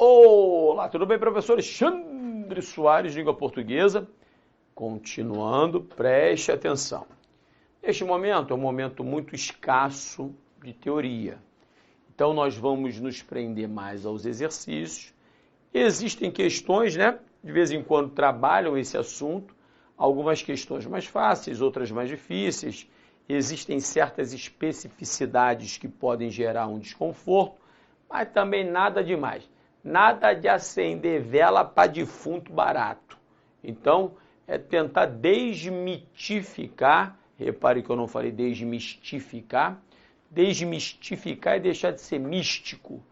Olá, tudo bem, professor Alexandre Soares, língua portuguesa? Continuando, preste atenção. Este momento é um momento muito escasso de teoria. Então, nós vamos nos prender mais aos exercícios. Existem questões, né? De vez em quando trabalham esse assunto. Algumas questões mais fáceis, outras mais difíceis. Existem certas especificidades que podem gerar um desconforto, mas também nada demais. Nada de acender vela para defunto barato. Então, é tentar desmitificar, repare que eu não falei desmistificar, desmistificar é deixar de ser místico,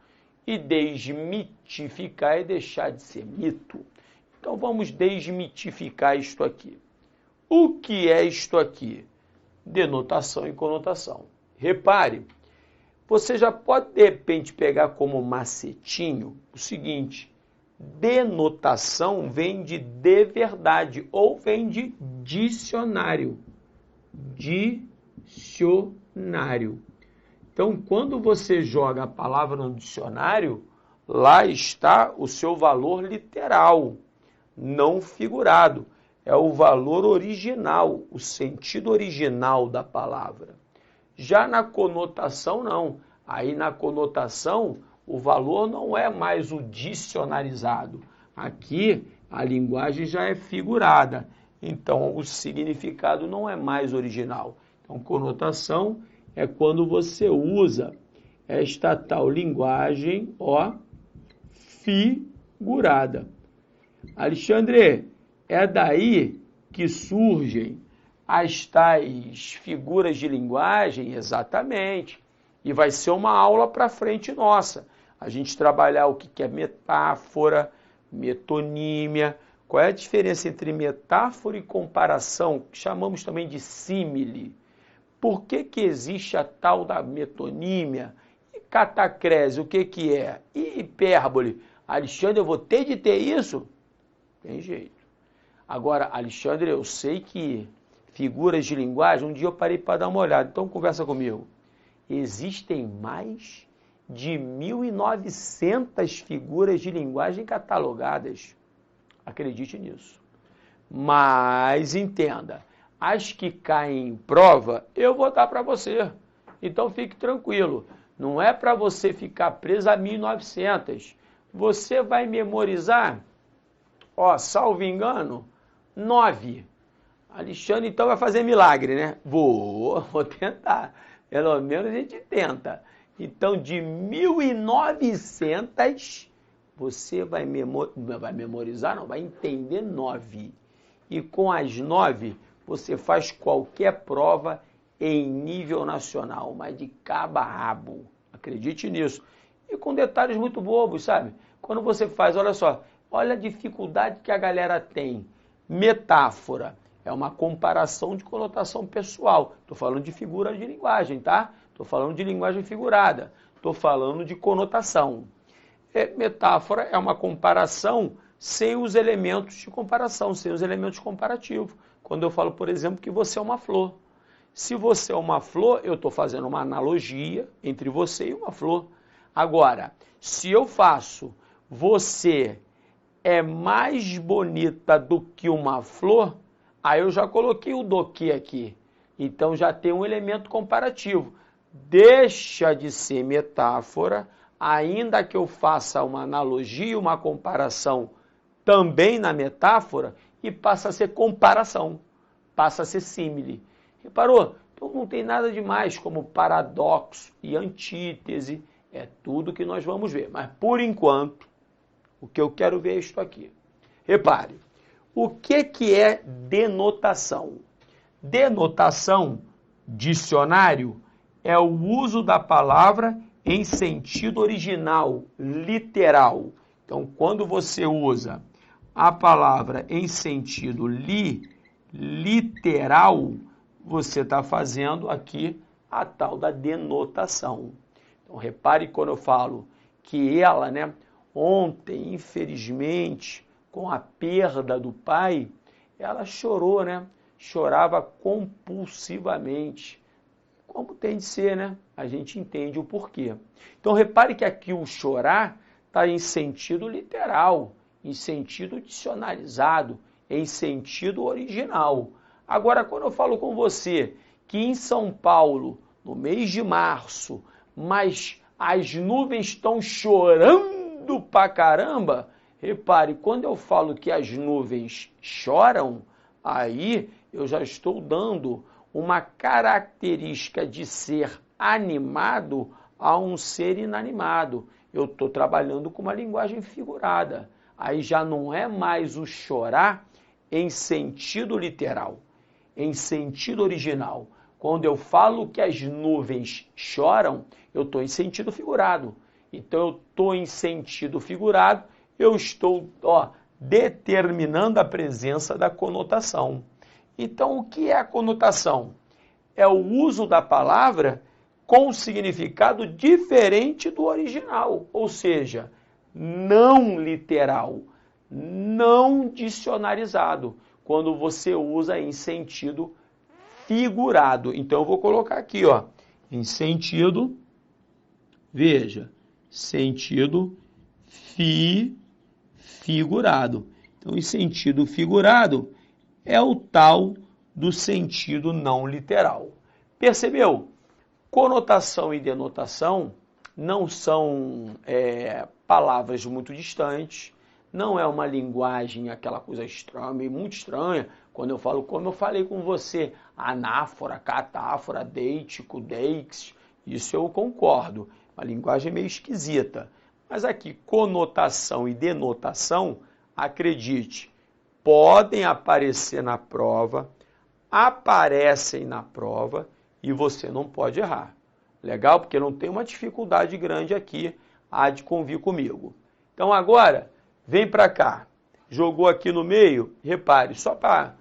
e desmitificar é deixar de ser mito. Então, vamos desmitificar isto aqui. O que é isto aqui? Denotação e conotação. Repare, você já pode, de repente, pegar como macetinho o seguinte: denotação vem de verdade ou vem de dicionário. Dicionário. Então, quando você joga a palavra no dicionário, lá está o seu valor literal, não figurado. É o valor original, o sentido original da palavra. Já na conotação, não. Aí na conotação, o valor não é mais o dicionarizado. Aqui, a linguagem já é figurada. Então, o significado não é mais original. Então, conotação é quando você usa esta tal linguagem, ó, figurada. Alexandre, é daí que surgem as tais figuras de linguagem? Exatamente. E vai ser uma aula para frente nossa. A gente trabalhar o que é metáfora, metonímia. Qual é a diferença entre metáfora e comparação, que chamamos também de símile? Por que existe a tal da metonímia? E catacrese, o que é? E hipérbole? Alexandre, eu vou ter de ter isso? Tem jeito. Agora, Alexandre, eu sei que figuras de linguagem, um dia eu parei para dar uma olhada, então conversa comigo. Existem mais de 1.900 figuras de linguagem catalogadas. Acredite nisso. Mas entenda, as que caem em prova, eu vou dar para você. Então fique tranquilo, não é para você ficar preso a 1.900. Você vai memorizar, ó, salvo engano, 9. Alexandre, então, vai fazer milagre, né? Vou tentar. Pelo menos a gente tenta. Então, de 1.900, você vai memorizar, não, vai entender 9. E com as 9, você faz qualquer prova em nível nacional, mas de cabo a rabo. Acredite nisso. E com detalhes muito bobos, sabe? Quando você faz, olha só, olha a dificuldade que a galera tem. Metáfora. É uma comparação de conotação pessoal. Estou falando de figura de linguagem, tá? Estou falando de linguagem figurada. Estou falando de conotação. Metáfora é uma comparação sem os elementos de comparação, sem os elementos comparativos. Quando eu falo, por exemplo, que você é uma flor. Se você é uma flor, eu estou fazendo uma analogia entre você e uma flor. Agora, se eu faço você é mais bonita do que uma flor, aí eu já coloquei o do que aqui. Então já tem um elemento comparativo. Deixa de ser metáfora, ainda que eu faça uma analogia, uma comparação também na metáfora, e passa a ser comparação, passa a ser símile. Reparou? Então não tem nada demais como paradoxo e antítese, é tudo que nós vamos ver. Mas por enquanto, o que eu quero ver é isto aqui. Repare, o que é denotação? Denotação, dicionário, é o uso da palavra em sentido original, literal. Então, quando você usa a palavra em sentido literal, você está fazendo aqui a tal da denotação. Então, repare quando eu falo que ela, né, ontem, infelizmente, com a perda do pai, ela chorou, né? Chorava compulsivamente. Como tem de ser, né? A gente entende o porquê. Então, repare que aqui o chorar está em sentido literal, em sentido dicionarizado, em sentido original. Agora, quando eu falo com você que em São Paulo, no mês de março, mas as nuvens estão chorando pra caramba, repare, quando eu falo que as nuvens choram, aí eu já estou dando uma característica de ser animado a um ser inanimado. Eu estou trabalhando com uma linguagem figurada. Aí já não é mais o chorar em sentido literal, em sentido original. Quando eu falo que as nuvens choram, eu estou em sentido figurado. Então eu estou em sentido figurado, eu estou determinando a presença da conotação. Então o que é a conotação? É o uso da palavra com significado diferente do original, ou seja, não literal, não dicionarizado, quando você usa em sentido figurado. Então eu vou colocar aqui, em sentido, veja, sentido figurado. Então, em sentido figurado é o tal do sentido não literal. Percebeu? Conotação e denotação não são palavras muito distantes, não é uma linguagem, aquela coisa estranha, muito estranha, quando eu falo, como eu falei com você, anáfora, catáfora, deítico, deix, isso eu concordo, uma linguagem meio esquisita. Mas aqui, conotação e denotação, acredite, podem aparecer na prova, aparecem na prova, e você não pode errar. Legal? Porque não tem uma dificuldade grande aqui, há de convir comigo. Então agora, vem para cá. Jogou aqui no meio, repare, só para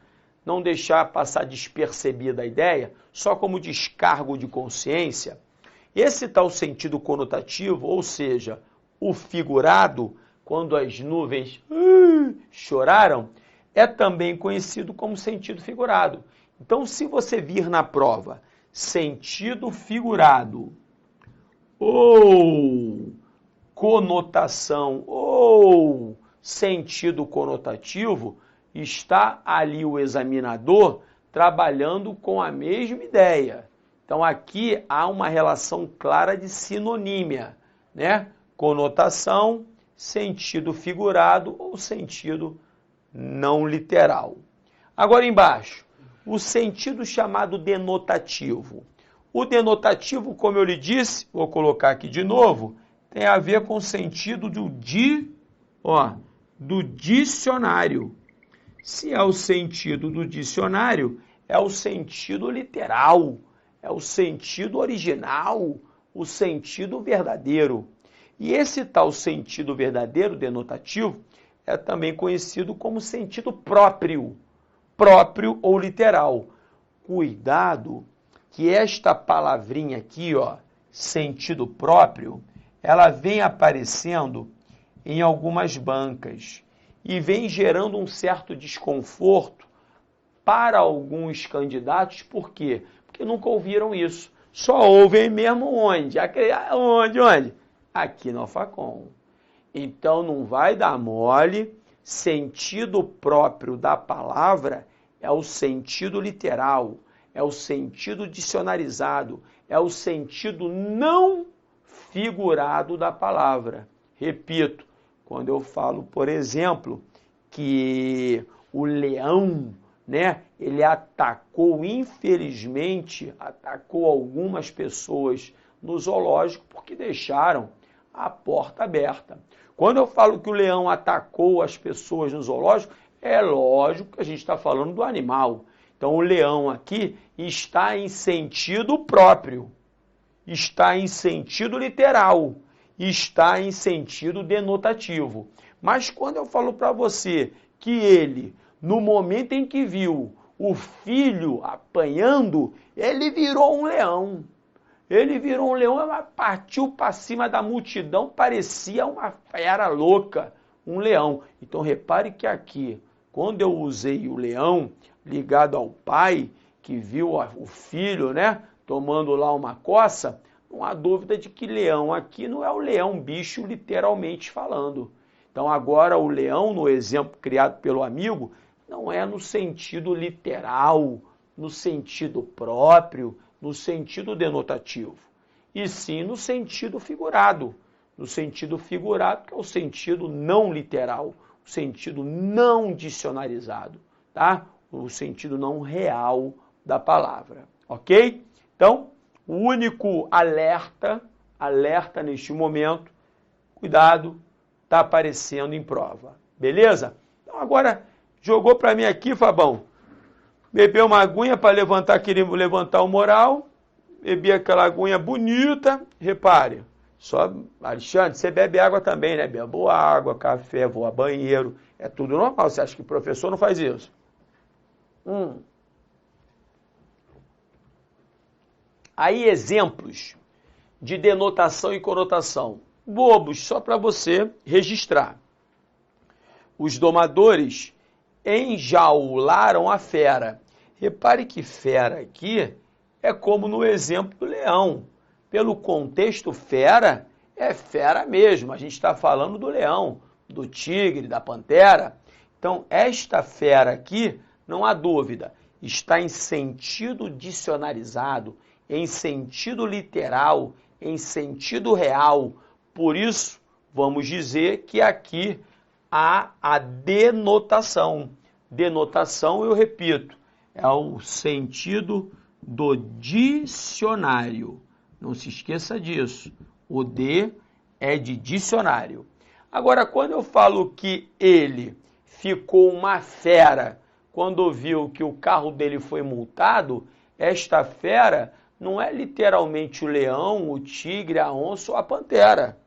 não deixar passar despercebida a ideia, só como descargo de consciência, esse tal sentido conotativo, ou seja, o figurado, quando as nuvens choraram, é também conhecido como sentido figurado. Então, se você vir na prova sentido figurado ou conotação ou sentido conotativo, está ali o examinador trabalhando com a mesma ideia. Então aqui há uma relação clara de sinonímia, né? Conotação, sentido figurado ou sentido não literal. Agora embaixo, o sentido chamado denotativo. O denotativo, como eu lhe disse, vou colocar aqui de novo, tem a ver com o sentido do dicionário. Se é o sentido do dicionário, é o sentido literal, é o sentido original, o sentido verdadeiro. E esse tal sentido verdadeiro, denotativo, é também conhecido como sentido próprio ou literal. Cuidado que esta palavrinha aqui, sentido próprio, ela vem aparecendo em algumas bancas e vem gerando um certo desconforto para alguns candidatos. Por quê? Porque nunca ouviram isso. Só ouvem mesmo onde? Onde? Aqui no Facom. Então não vai dar mole. Sentido próprio da palavra é o sentido literal, é o sentido dicionarizado, é o sentido não figurado da palavra. Repito, quando eu falo, por exemplo, que o leão, ele atacou, infelizmente, atacou algumas pessoas no zoológico porque deixaram a porta aberta. Quando eu falo que o leão atacou as pessoas no zoológico, é lógico que a gente está falando do animal. Então o leão aqui está em sentido próprio, está em sentido literal, está em sentido denotativo. Mas quando eu falo para você que ele, no momento em que viu o filho apanhando, ele virou um leão. Ele virou um leão, partiu para cima da multidão, parecia uma fera louca, um leão. Então repare que aqui, quando eu usei o leão ligado ao pai, que viu o filho, tomando lá uma coça, não há dúvida de que leão aqui não é o leão bicho literalmente falando. Então agora o leão, no exemplo criado pelo amigo, não é no sentido literal, no sentido próprio, no sentido denotativo, e sim no sentido figurado. No sentido figurado, que é o sentido não literal, o sentido não dicionarizado, tá? O sentido não real da palavra, ok? Então, o único alerta neste momento, cuidado, está aparecendo em prova, beleza? Então agora, jogou para mim aqui, Fabão, bebeu uma aguinha para levantar o moral, bebi aquela aguinha bonita, repare, só, Alexandre, você bebe água também, né? Bebo água, café, vou a banheiro, é tudo normal, você acha que o professor não faz isso? Aí exemplos de denotação e conotação, bobos, só para você registrar. Os domadores enjaularam a fera. Repare que fera aqui é como no exemplo do leão. Pelo contexto fera, é fera mesmo. A gente está falando do leão, do tigre, da pantera. Então, esta fera aqui, não há dúvida, está em sentido dicionarizado, em sentido literal, em sentido real. Por isso, vamos dizer que aqui há a denotação. Denotação, eu repito, é o sentido do dicionário. Não se esqueça disso. O D é de dicionário. Agora, quando eu falo que ele ficou uma fera quando viu que o carro dele foi multado, esta fera não é literalmente o leão, o tigre, a onça ou a pantera.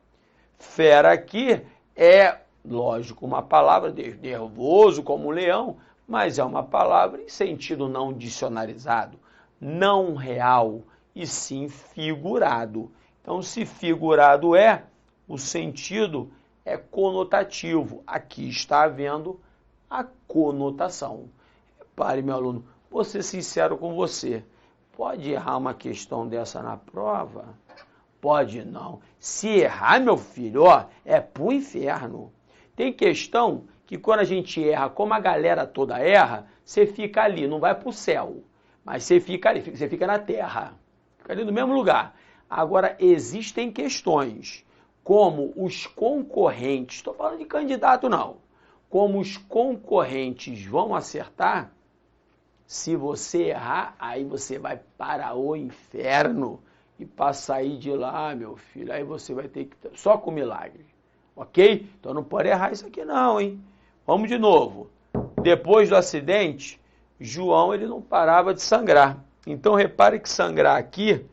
Fera aqui é, lógico, uma palavra nervoso como o leão, mas é uma palavra em sentido não dicionarizado, não real, e sim figurado. Então, se figurado é, o sentido é conotativo. Aqui está havendo a conotação. Repare, meu aluno, vou ser sincero com você. Pode errar uma questão dessa na prova? Pode não. Se errar, meu filho, ó, é pro inferno. Tem questão que quando a gente erra, como a galera toda erra, você fica ali, não vai pro céu. Mas você fica ali, você fica na terra. Fica ali no mesmo lugar. Agora, existem questões, como os concorrentes, estou falando de candidato não, como os concorrentes vão acertar, se você errar, aí você vai para o inferno. E para sair de lá, meu filho, aí você vai ter que... Só com milagre, ok? Então não pode errar isso aqui não, hein? Vamos de novo. Depois do acidente, João ele não parava de sangrar. Então repare que sangrar aqui,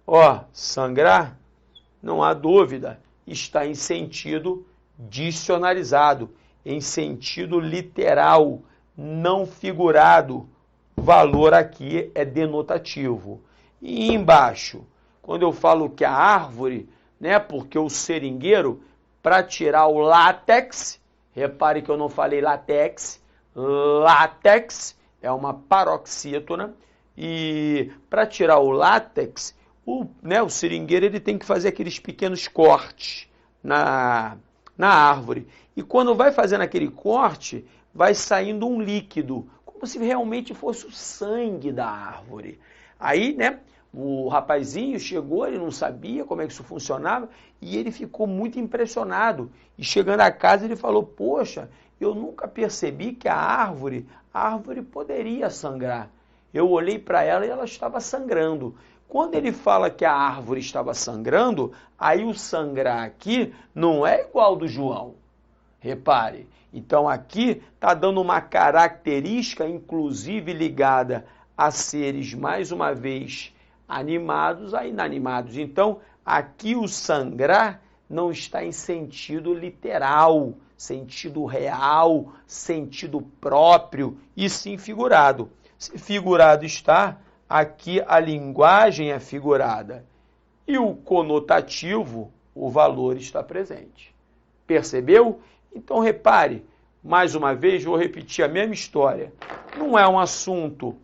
ó, sangrar, não há dúvida, está em sentido dicionarizado, em sentido literal, não figurado. O valor aqui é denotativo. E embaixo, quando eu falo que a árvore, né, porque o seringueiro, para tirar o látex, repare que eu não falei látex, látex é uma paroxítona, e para tirar o látex, o seringueiro ele tem que fazer aqueles pequenos cortes na árvore. E quando vai fazendo aquele corte, vai saindo um líquido, como se realmente fosse o sangue da árvore. Aí, né, o rapazinho chegou, ele não sabia como é que isso funcionava, e ele ficou muito impressionado. E chegando a casa, ele falou, poxa, eu nunca percebi que a árvore poderia sangrar. Eu olhei para ela e ela estava sangrando. Quando ele fala que a árvore estava sangrando, aí o sangrar aqui não é igual ao do João. Repare, então aqui está dando uma característica, inclusive ligada a seres, mais uma vez, animados a inanimados. Então, aqui o sangrar não está em sentido literal, sentido real, sentido próprio, e sim figurado. Se figurado está, aqui a linguagem é figurada. E o conotativo, o valor está presente. Percebeu? Então, repare, mais uma vez, vou repetir a mesma história. Não é um assunto,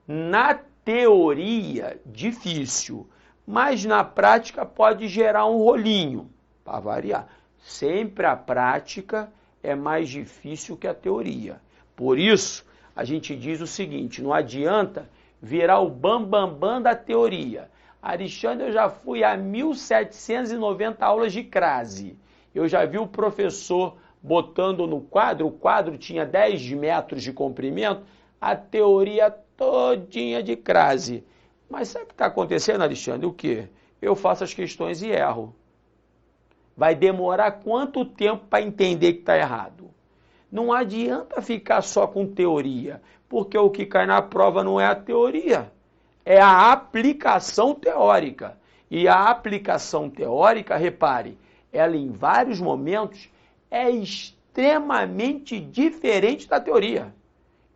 na teoria, difícil, mas na prática pode gerar um rolinho, para variar. Sempre a prática é mais difícil que a teoria. Por isso, a gente diz o seguinte, não adianta virar o bambambam da teoria. Alexandre, eu já fui a 1.790 aulas de crase. Eu já vi o professor botando no quadro, o quadro tinha 10 metros de comprimento, a teoria todinha de crase. Mas sabe o que está acontecendo, Alexandre? O quê? Eu faço as questões e erro. Vai demorar quanto tempo para entender que está errado? Não adianta ficar só com teoria, porque o que cai na prova não é a teoria, é a aplicação teórica. E a aplicação teórica, repare, ela em vários momentos é extremamente diferente da teoria.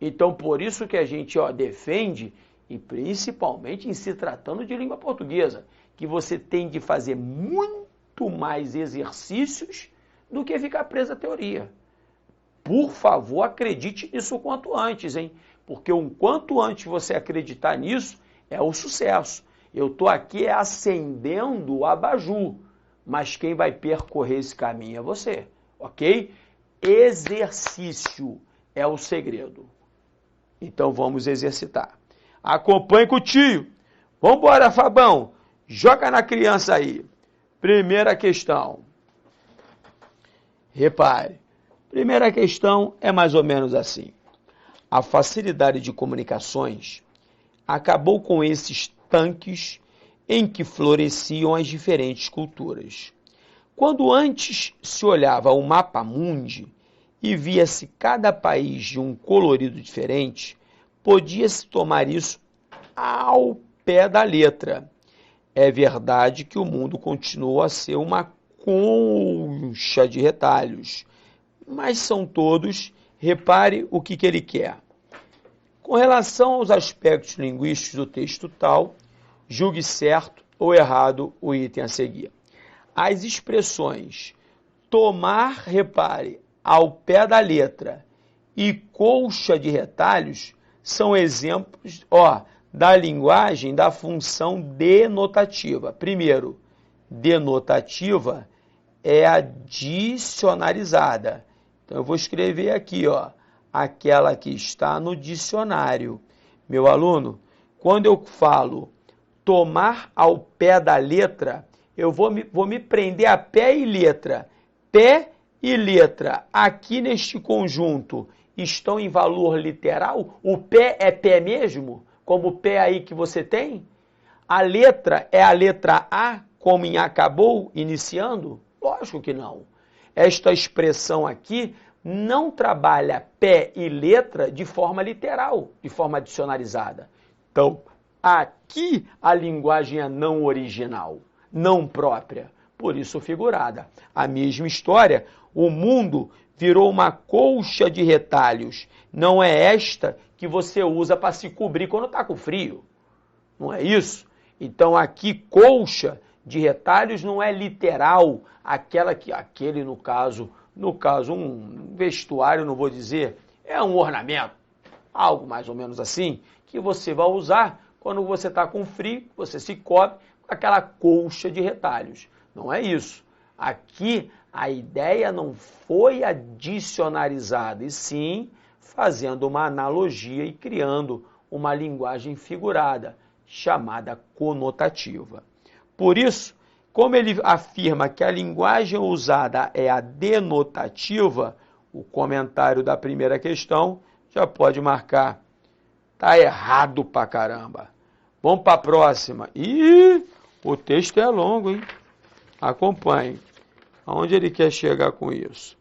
Então, por isso que a gente defende, e principalmente em se tratando de língua portuguesa, que você tem de fazer muito mais exercícios do que ficar preso à teoria. Por favor, acredite nisso o quanto antes, hein? Porque o quanto antes você acreditar nisso, é o sucesso. Eu estou aqui acendendo o abajur, mas quem vai percorrer esse caminho é você, ok? Exercício é o segredo. Então vamos exercitar. Acompanhe com o tio. Vamos embora, Fabão. Joga na criança aí. Primeira questão. Repare. Primeira questão é mais ou menos assim. A facilidade de comunicações acabou com esses tanques em que floresciam as diferentes culturas. Quando antes se olhava o mapa mundi e via-se cada país de um colorido diferente, podia-se tomar isso ao pé da letra. É verdade que o mundo continua a ser uma concha de retalhos, mas são todos, repare o que ele quer. Com relação aos aspectos linguísticos do texto tal, julgue certo ou errado o item a seguir. As expressões tomar, repare, ao pé da letra e colcha de retalhos são exemplos, da linguagem da função denotativa. Primeiro, denotativa é a dicionarizada. Então, eu vou escrever aqui, aquela que está no dicionário. Meu aluno, quando eu falo tomar ao pé da letra, eu vou me prender a pé e letra. Pé e letra, aqui neste conjunto, estão em valor literal? O pé é pé mesmo? Como o pé aí que você tem? A letra é a letra A, como em acabou, iniciando? Lógico que não. Esta expressão aqui não trabalha pé e letra de forma literal, de forma dicionarizada. Então, aqui a linguagem é não original, não própria, por isso figurada. A mesma história, o mundo virou uma colcha de retalhos. Não é esta que você usa para se cobrir quando está com frio. Não é isso? Então aqui colcha de retalhos não é literal, aquele no caso um vestuário, não vou dizer, é um ornamento, algo mais ou menos assim, que você vai usar quando você está com frio, você se cobre com aquela colcha de retalhos. Não é isso. Aqui a ideia não foi a dicionarizada, e sim fazendo uma analogia e criando uma linguagem figurada, chamada conotativa. Por isso, como ele afirma que a linguagem usada é a denotativa, o comentário da primeira questão já pode marcar. Tá errado pra caramba. Vamos para a próxima. Ih, o texto é longo, hein? Acompanhe. Aonde ele quer chegar com isso?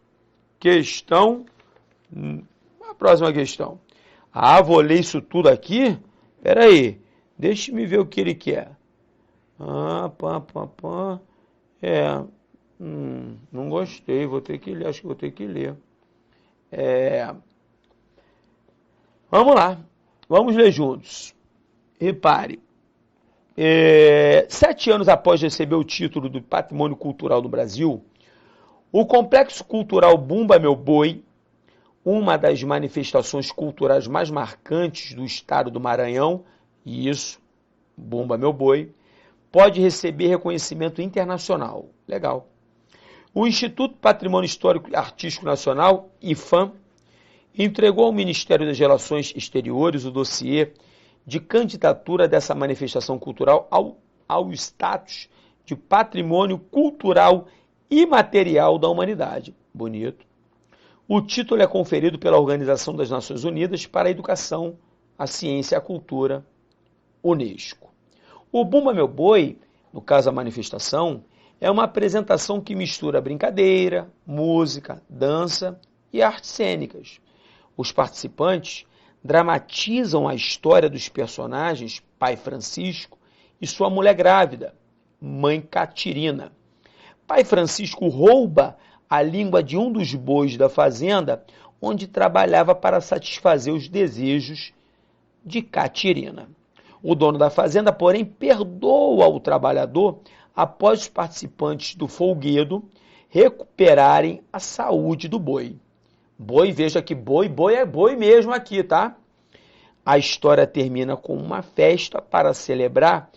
Questão... A próxima questão. Vou ler isso tudo aqui? Espera aí. Deixa-me ver o que ele quer. Não gostei. Vou ter que ler. Acho que vou ter que ler. Vamos lá. Vamos ler juntos. Repare. 7 anos após receber o título do Patrimônio Cultural do Brasil, o Complexo Cultural Bumba Meu Boi, uma das manifestações culturais mais marcantes do estado do Maranhão, e isso, Bumba Meu Boi, pode receber reconhecimento internacional. Legal. O Instituto Patrimônio Histórico e Artístico Nacional, IFAM, entregou ao Ministério das Relações Exteriores o dossiê de candidatura dessa manifestação cultural ao status de patrimônio cultural imaterial da humanidade. Bonito. O título é conferido pela Organização das Nações Unidas para a Educação, a Ciência e a Cultura, UNESCO. O Bumba Meu Boi, no caso a manifestação, é uma apresentação que mistura brincadeira, música, dança e artes cênicas. Os participantes dramatizam a história dos personagens Pai Francisco e sua mulher grávida, Mãe Catirina. Pai Francisco rouba a língua de um dos bois da fazenda, onde trabalhava para satisfazer os desejos de Catirina. O dono da fazenda, porém, perdoa o trabalhador após os participantes do folguedo recuperarem a saúde do boi. Boi, veja que boi é boi mesmo aqui, tá? A história termina com uma festa para celebrar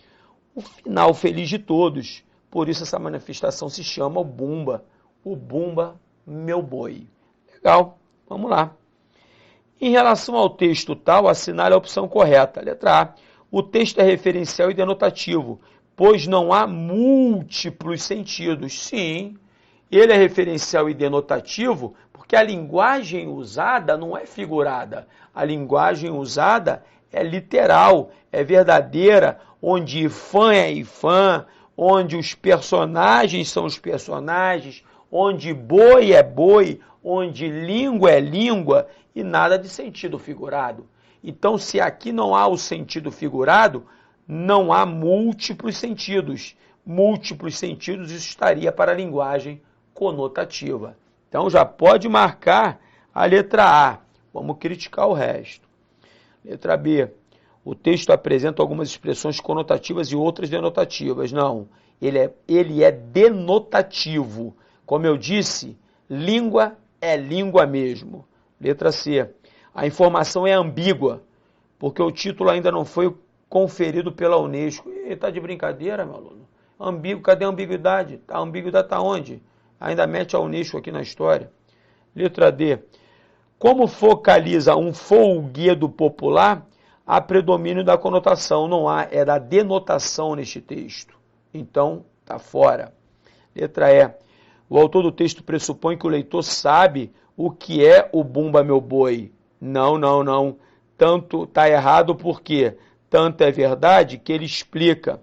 o final feliz de todos. Por isso essa manifestação se chama o Bumba Meu Boi. Legal, vamos lá. Em relação ao texto tal, assinale a opção correta. Letra A. O texto é referencial e denotativo, pois não há múltiplos sentidos. Sim, ele é referencial e denotativo porque a linguagem usada não é figurada. A linguagem usada é literal, é verdadeira, onde ifã é ifã, onde os personagens são os personagens, onde boi é boi, onde língua é língua e nada de sentido figurado. Então, se aqui não há o sentido figurado, não há múltiplos sentidos. Múltiplos sentidos, isso estaria para a linguagem conotativa. Então, já pode marcar a letra A. Vamos criticar o resto. Letra B. O texto apresenta algumas expressões conotativas e outras denotativas. Não, ele é denotativo. Como eu disse, língua é língua mesmo. Letra C. A informação é ambígua, porque o título ainda não foi conferido pela Unesco. Está de brincadeira, meu aluno? Ambíguo, cadê a ambiguidade? A ambiguidade está onde? Ainda mete a Unesco aqui na história. Letra D. Como focaliza um folguedo popular, há predomínio da conotação. Não há, é da denotação neste texto. Então, está fora. Letra E. O autor do texto pressupõe que o leitor sabe o que é o Bumba Meu Boi. Não. Tanto está errado porque tanto é verdade que ele explica.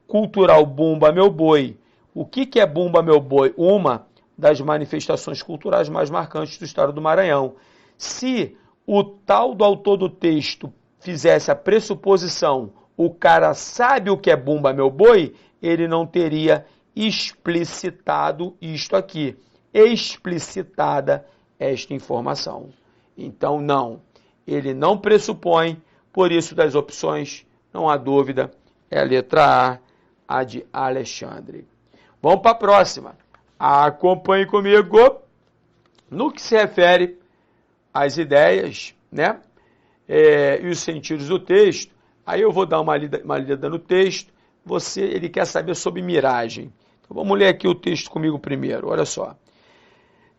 Cultural Bumba Meu Boi. O que é Bumba Meu Boi? Uma das manifestações culturais mais marcantes do estado do Maranhão. Se o tal do autor do texto fizesse a pressuposição, o cara sabe o que é Bumba Meu Boi, ele não teria explicitado isto aqui. Explicitada esta informação. Então, não. Ele não pressupõe, por isso das opções, não há dúvida, é a letra A de Alexandre. Vamos para a próxima. Acompanhe comigo no que se refere às ideias, né? E os sentidos do texto. Aí eu vou dar uma lida no texto. Ele quer saber sobre miragem. Então, vamos ler aqui o texto comigo primeiro. Olha só.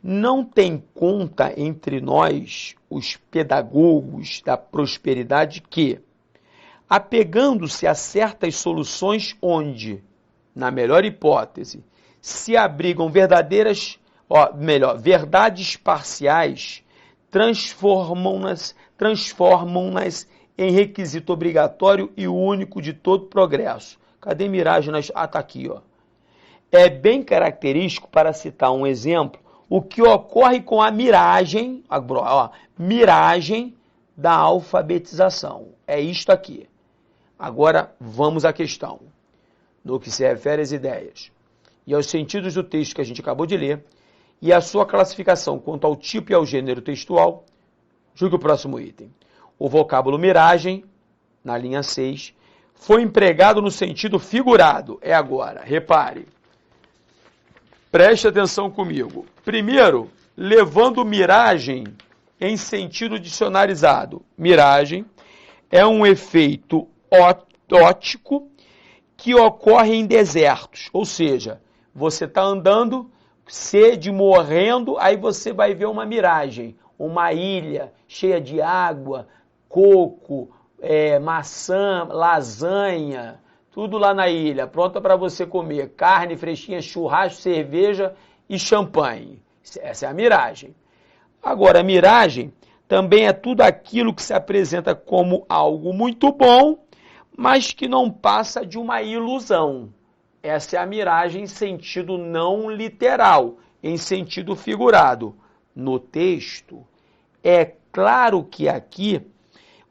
Não tem conta entre nós, os pedagogos da prosperidade, que, apegando-se a certas soluções onde, na melhor hipótese, se abrigam verdades parciais, transformam-nas em requisito obrigatório e único de todo progresso. Cadê miragem? Está aqui, ó. É bem característico, para citar um exemplo, o que ocorre com a miragem, miragem da alfabetização. É isto aqui. Agora, vamos à questão. No que se refere às ideias e aos sentidos do texto que a gente acabou de ler, e a sua classificação quanto ao tipo e ao gênero textual, julgue o próximo item. O vocábulo miragem, na linha 6, foi empregado no sentido figurado. É agora, repare. Preste atenção comigo. Primeiro, levando miragem em sentido dicionarizado. Miragem é um efeito óptico que ocorre em desertos. Ou seja, você está andando, sede, morrendo, aí você vai ver uma miragem, uma ilha cheia de água, coco, maçã, lasanha, tudo lá na ilha, pronta para você comer, carne fresquinha, churrasco, cerveja e champanhe. Essa é a miragem. Agora, a miragem também é tudo aquilo que se apresenta como algo muito bom, mas que não passa de uma ilusão. Essa é a miragem em sentido não literal, em sentido figurado. No texto, é claro que aqui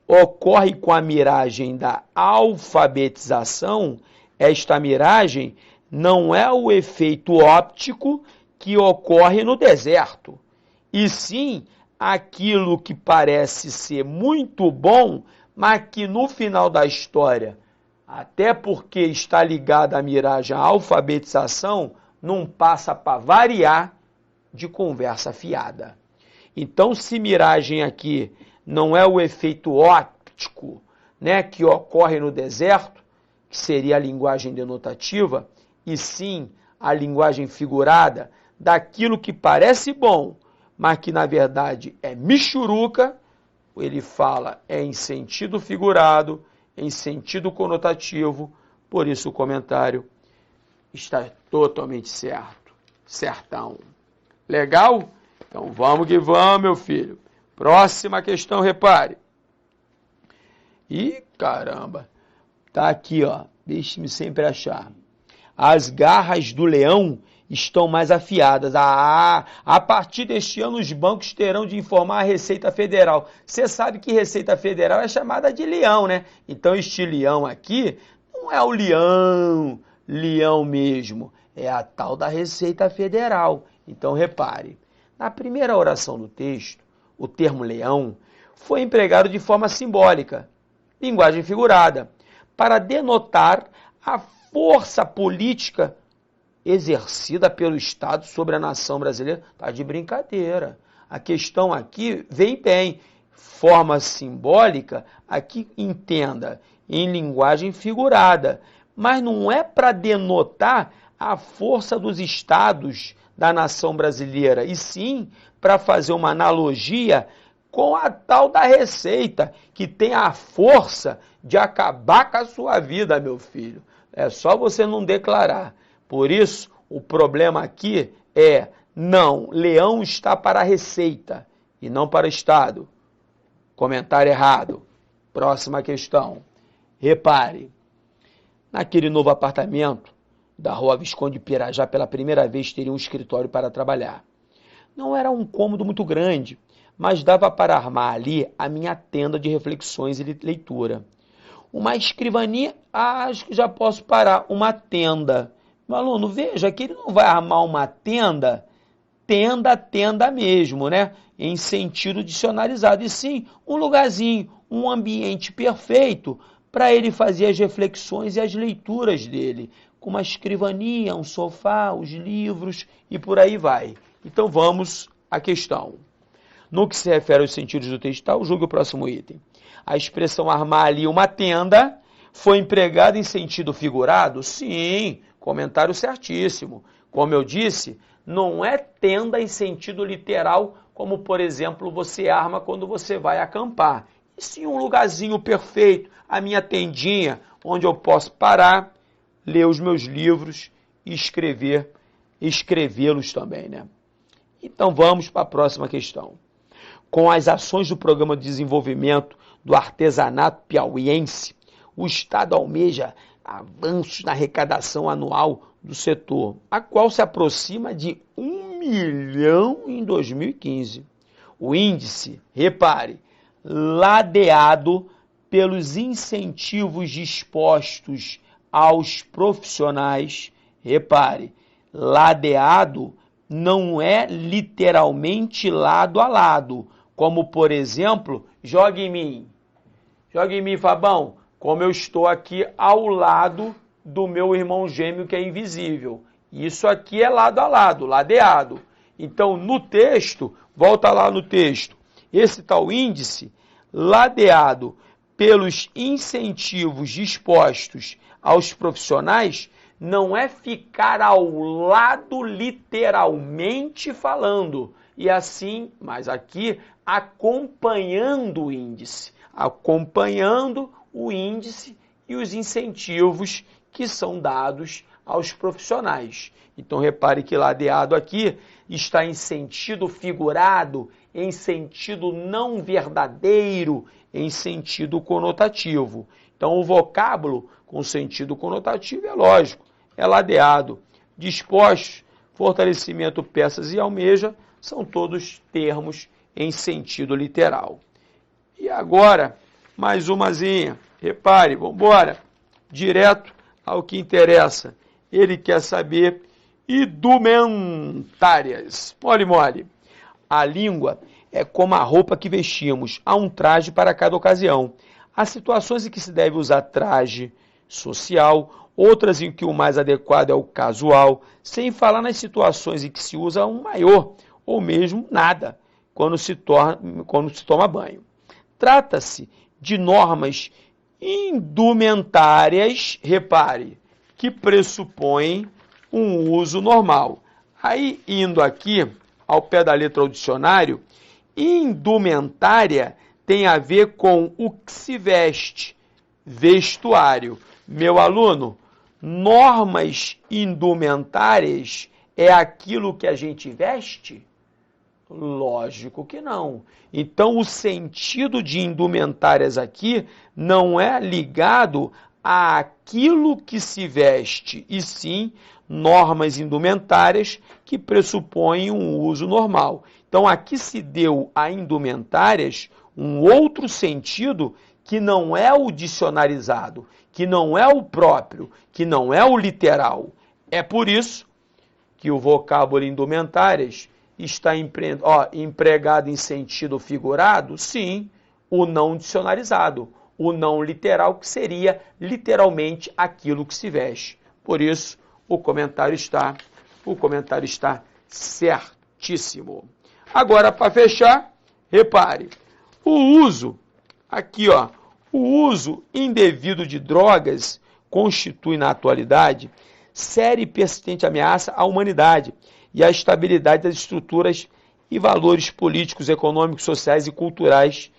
ocorre com a miragem da alfabetização, esta miragem não é o efeito óptico que ocorre no deserto, e sim aquilo que parece ser muito bom, mas que no final da história, até porque está ligada à miragem à alfabetização, não passa para variar de conversa fiada. Então, se miragem aqui não é o efeito óptico, né, que ocorre no deserto, que seria a linguagem denotativa, e sim a linguagem figurada daquilo que parece bom, mas que na verdade é michuruca, ele fala em sentido figurado, em sentido conotativo, por isso o comentário está totalmente certo, certão. Legal? Então vamos que vamos, meu filho. Próxima questão, repare. Ih, caramba, tá aqui, ó, deixe-me sempre achar. As garras do leão estão mais afiadas. A partir deste ano, os bancos terão de informar a Receita Federal. Você sabe que Receita Federal é chamada de leão, né? Então, este leão aqui não é o leão mesmo. É a tal da Receita Federal. Então, repare, na primeira oração do texto, o termo leão foi empregado de forma simbólica, linguagem figurada, para denotar a força política exercida pelo Estado sobre a nação brasileira. Está de brincadeira. A questão aqui vem bem. Forma simbólica, aqui entenda, em linguagem figurada. Mas não é para denotar a força dos estados da nação brasileira, e sim para fazer uma analogia com a tal da Receita, que tem a força de acabar com a sua vida, meu filho. É só você não declarar. Por isso, o problema aqui é, não, leão está para a Receita e não para o Estado. Comentário errado. Próxima questão. Repare, naquele novo apartamento da Rua Visconde Pirajá, pela primeira vez teria um escritório para trabalhar. Não era um cômodo muito grande, mas dava para armar ali a minha tenda de reflexões e leitura. Uma escrivaninha, acho que já posso parar, uma tenda. Meu aluno, veja que ele não vai armar uma tenda mesmo, né? Em sentido dicionarizado, e sim um lugarzinho, um ambiente perfeito para ele fazer as reflexões e as leituras dele, com uma escrivaninha, um sofá, os livros e por aí vai. Então vamos à questão. No que se refere aos sentidos do texto, julgue o próximo item. A expressão armar ali uma tenda foi empregada em sentido figurado? Sim, comentário certíssimo. Como eu disse, não é tenda em sentido literal, como, por exemplo, você arma quando você vai acampar. E sim um lugarzinho perfeito, a minha tendinha, onde eu posso parar, ler os meus livros e escrevê-los também, né? Então vamos para a próxima questão. Com as ações do Programa de Desenvolvimento do Artesanato Piauiense, o Estado almeja avanços na arrecadação anual do setor, a qual se aproxima de 1 milhão em 2015. O índice, repare, ladeado pelos incentivos dispostos aos profissionais, repare, ladeado não é literalmente lado a lado, como, por exemplo, jogue em mim, Fabão, como eu estou aqui ao lado do meu irmão gêmeo que é invisível. Isso aqui é lado a lado, ladeado. Então, no texto, volta lá no texto, esse tal índice, ladeado pelos incentivos dispostos aos profissionais não é ficar ao lado literalmente falando, e assim, mas aqui, acompanhando o índice e os incentivos que são dados aos profissionais. Então, repare que ladeado aqui está em sentido figurado, em sentido não verdadeiro, em sentido conotativo. Então, o vocábulo com sentido conotativo é lógico, é ladeado. Dispostos, fortalecimento, peças e almeja são todos termos em sentido literal. E agora, mais umazinha. Repare, vamos embora. Direto ao que interessa. Ele quer saber indumentárias. Mole, mole. A língua é como a roupa que vestimos. Há um traje para cada ocasião. Há situações em que se deve usar traje social, outras em que o mais adequado é o casual, sem falar nas situações em que se usa um maiô, ou mesmo nada, quando se toma banho. Trata-se de normas indumentárias, repare, que pressupõem um uso normal. Aí, indo aqui ao pé da letra do dicionário, indumentária tem a ver com o que se veste, vestuário. Meu aluno, normas indumentárias é aquilo que a gente veste? Lógico que não. Então, o sentido de indumentárias aqui não é ligado àquilo que se veste, e sim normas indumentárias que pressupõem um uso normal. Então, aqui se deu a indumentárias um outro sentido que não é o dicionarizado, que não é o próprio, que não é o literal. É por isso que o vocábulo indumentárias está empregado em sentido figurado? Sim, o não dicionarizado, o não literal, que seria literalmente aquilo que se veste. Por isso, o comentário está certíssimo. Agora, para fechar, repare, o uso indevido de drogas constitui, na atualidade, séria e persistente ameaça à humanidade e à estabilidade das estruturas e valores políticos, econômicos, sociais e culturais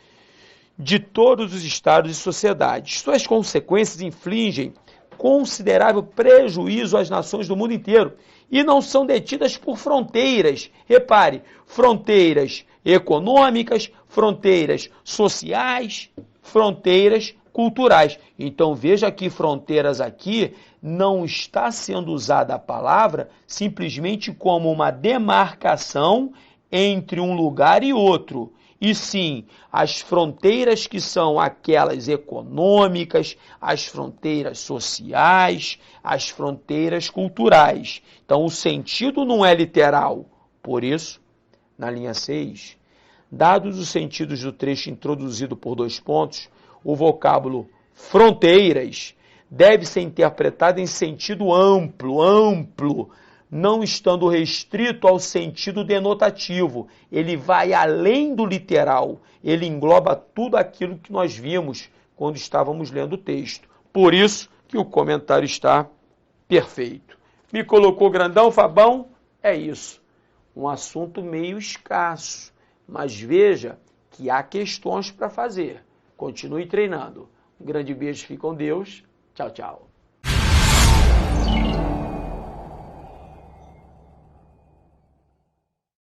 de todos os estados e sociedades. Suas consequências infligem considerável prejuízo às nações do mundo inteiro e não são detidas por fronteiras. Repare, fronteiras econômicas, fronteiras sociais, fronteiras culturais. Então veja que fronteiras aqui não está sendo usada a palavra simplesmente como uma demarcação entre um lugar e outro. E sim, as fronteiras que são aquelas econômicas, as fronteiras sociais, as fronteiras culturais. Então o sentido não é literal. Por isso, na linha 6, dados os sentidos do trecho introduzido por 2 pontos, o vocábulo fronteiras deve ser interpretado em sentido amplo, não estando restrito ao sentido denotativo. Ele vai além do literal, ele engloba tudo aquilo que nós vimos quando estávamos lendo o texto. Por isso que o comentário está perfeito. Me colocou grandão, Fabão? É isso. Um assunto meio escasso, mas veja que há questões para fazer. Continue treinando. Um grande beijo, fique com Deus. Tchau, tchau.